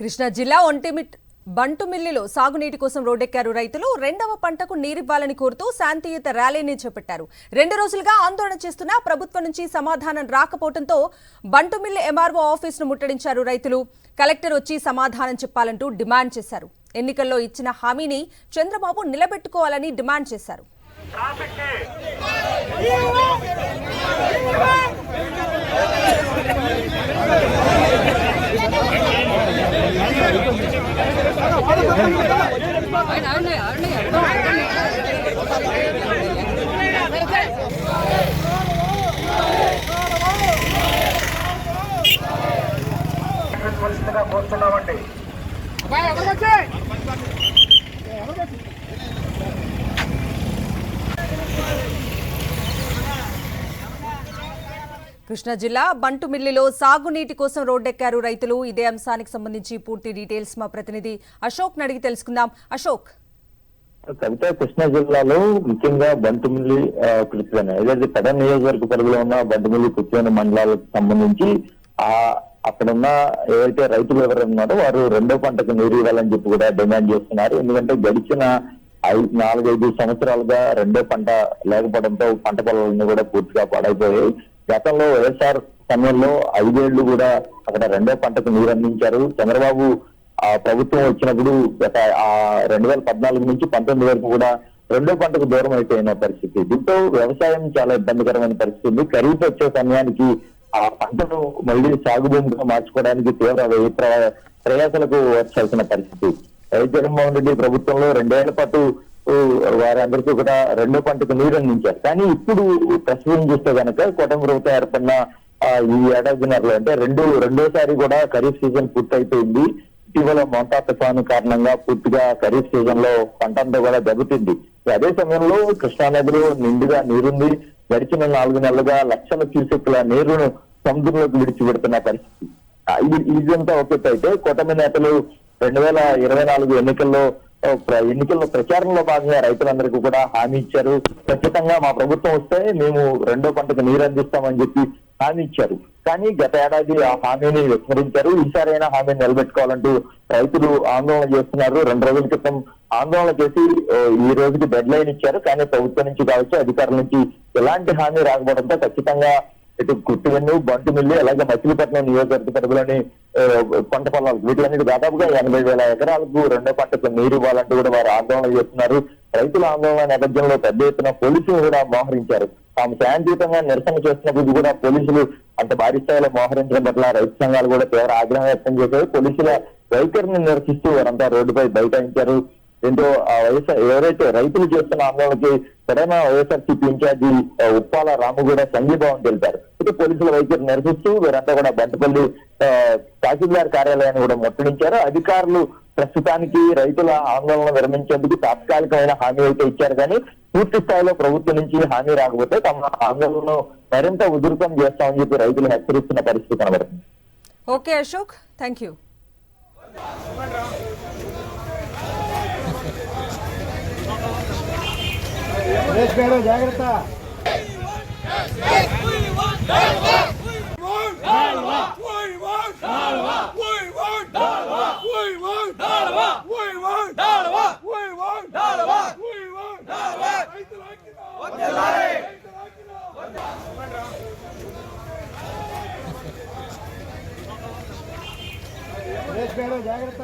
కృష్ణా జిల్లా ఒంటిమిట్ బంటుమిల్లిలో సాగునీటి కోసం రోడ్డెక్కారు రైతులు. రెండవ పంటకు నీరివ్వాలని కోరుతూ శాంతియుత ర్యాలీని చేపట్టారు. 2 రోజులుగా ఆందోళన చేస్తున్నా ప్రభుత్వం నుంచి సమాధానం రాకపోవడంతో బంటుమిల్లి ఎంఆర్ఓ ఆఫీసును ముట్టడించారు రైతులు. కలెక్టర్ వచ్చి సమాధానం చెప్పాలంటూ డిమాండ్ చేశారు. ఎన్నికల్లో ఇచ్చిన హామీని చంద్రబాబు నిలబెట్టుకోవాలని డిమాండ్ చేశారు. కోరుతున్నామండి. కృష్ణా జిల్లా బంటుమిల్లిలో సాగునీటి కోసం రోడ్డెక్కారు రైతులు. ఇదే అంశానికి సంబంధించి పూర్తి డీటెయిల్స్ మా ప్రతినిధి అశోక్ అడిగి తెలుసుకుందాం. అశోక్, కవిత, కృష్ణా జిల్లాలో ముఖ్యంగా బంటుమిల్లి ఏదైతే పెద్ద నియోజకవర్గ పరిధిలో ఉన్న బంటుమిల్లి కుర్తివేని మండలాలకు సంబంధించి అక్కడున్న ఏవైతే రైతులు ఎవరు ఉన్నారో వారు రెండో పంటకు నీరు ఇవ్వాలని చెప్పి కూడా డిమాండ్ చేస్తున్నారు. ఎందుకంటే గడిచిన 4-5 సంవత్సరాలుగా రెండో పంట లేకపోవడంతో పంట పొలాలన్నీ కూడా పూర్తిగా పాడైపోయాయి. గతంలో వైఎస్ఆర్ సమయంలో 5 ఏళ్లు కూడా అక్కడ రెండో పంటకు నీరు అందించారు. చంద్రబాబు ప్రభుత్వం వచ్చినప్పుడు గత 2014 నుంచి 19 వరకు కూడా రెండో పంటకు దూరం అయిపోయిన పరిస్థితి. దీంతో వ్యవసాయం చాలా ఇబ్బందికరమైన పరిస్థితి. ఖరీఫ్ వచ్చే సమయానికి ఆ పంటను మళ్లీ సాగు భూమిగా మార్చుకోవడానికి తీవ్ర ప్రయాసాలకు వచ్చాల్సిన పరిస్థితి. జగన్మోహన్ రెడ్డి ప్రభుత్వంలో 2 ఏళ్ల పాటు వారందరికీ కూడా రెండో పంటకు నీరు అందించారు. కానీ ఇప్పుడు ప్రస్తుతం చూస్తే కనుక కూటమి ప్రభుత్వం ఏర్పడిన ఈ ఏడాదిన్నరలో అంటే రెండోసారి కూడా ఖరీఫ్ సీజన్ పూర్తయిపోయింది. ఇటీవల మోంతా తుఫాను కారణంగా పూర్తిగా ఖరీఫ్ సీజన్ లో పంట అంతా కూడా దెబ్బతింది. అదే సమయంలో కృష్ణానదిలో నిండుగా నీరుంది. గడిచిన 4 నెలలుగా లక్షల క్యూసెక్ల నీరును సముద్రంలోకి విడిచిపెడుతున్న పరిస్థితి. ఇదంతా ఒకెత్త అయితే కూటమి నేతలు 2024 ఎన్నికల్లో ప్రచారంలో భాగంగా రైతులందరికీ కూడా హామీ ఇచ్చారు. ఖచ్చితంగా మా ప్రభుత్వం వస్తే మేము రెండో పంటకు నీరు అందిస్తామని చెప్పి హామీ ఇచ్చారు. కానీ గత ఏడాది ఆ హామీని విస్మరించారు. ఈసారైనా హామీని నిలబెట్టుకోవాలంటూ రైతులు ఆందోళన చేస్తున్నారు. 2 రోజుల క్రితం ఆందోళన చేసి ఈ రోజుకి డెడ్ లైన్ ఇచ్చారు. కానీ ప్రభుత్వం నుంచి కావచ్చు, అధికారుల నుంచి ఎలాంటి హామీ రాకపోవడంతో ఖచ్చితంగా ఇటు కుర్తివెన్ను, బంటుమిల్లి, అలాగే మచిలీపట్నం నియోజకవర్గ పరిధిలోని పంట పొలాలు వీటిలన్నిటి దాదాపుగా 80,000 ఎకరాలకు రెండో పంటకు నీరు ఇవ్వాలంటూ కూడా వారు ఆందోళన చేస్తున్నారు. రైతుల ఆందోళన నేపథ్యంలో పెద్ద ఎత్తున పోలీసులు కూడా మోహరించారు. తాము శాంతియుతంగా నిరసన చేస్తున్నప్పుడు కూడా పోలీసులు అంత భారీ స్థాయిలో మోహరించడం పట్ల రైతు సంఘాలు కూడా తీవ్ర ఆగ్రహం వ్యక్తం చేశారు. పోలీసుల వైఖరిని నిరసిస్తూ వారంతా రోడ్డుపై బైఠాయించారు. దీంతో ఎవరైతే రైతులు చేస్తున్న ఆందోళనకి సరైన వైఎస్ఆర్సీపీ ఇన్ఛార్జి ఉప్పాల రాము కూడా సంఘీభావం తెలిపారు. అయితే పోలీసుల వైఖరి నిరసిస్తూ వీరంతా కూడా బంటుపల్లి తహసీల్దార్ కార్యాలయాన్ని కూడా ముట్టడించారు. అధికారులు ప్రస్తుతానికి రైతుల ఆందోళన విరమించేందుకు తాత్కాలికమైన హామీ అయితే ఇచ్చారు. కానీ పూర్తి స్థాయిలో ప్రభుత్వం నుంచి హామీ రాకపోతే తమ ఆందోళనను మరింత ఉధృతం చేస్తామని చెప్పి రైతులు హెచ్చరిస్తున్న పరిస్థితి కనబడుతుంది. Okay Ashok, thank you. జాగ్రత్త. జాగ్రత్త.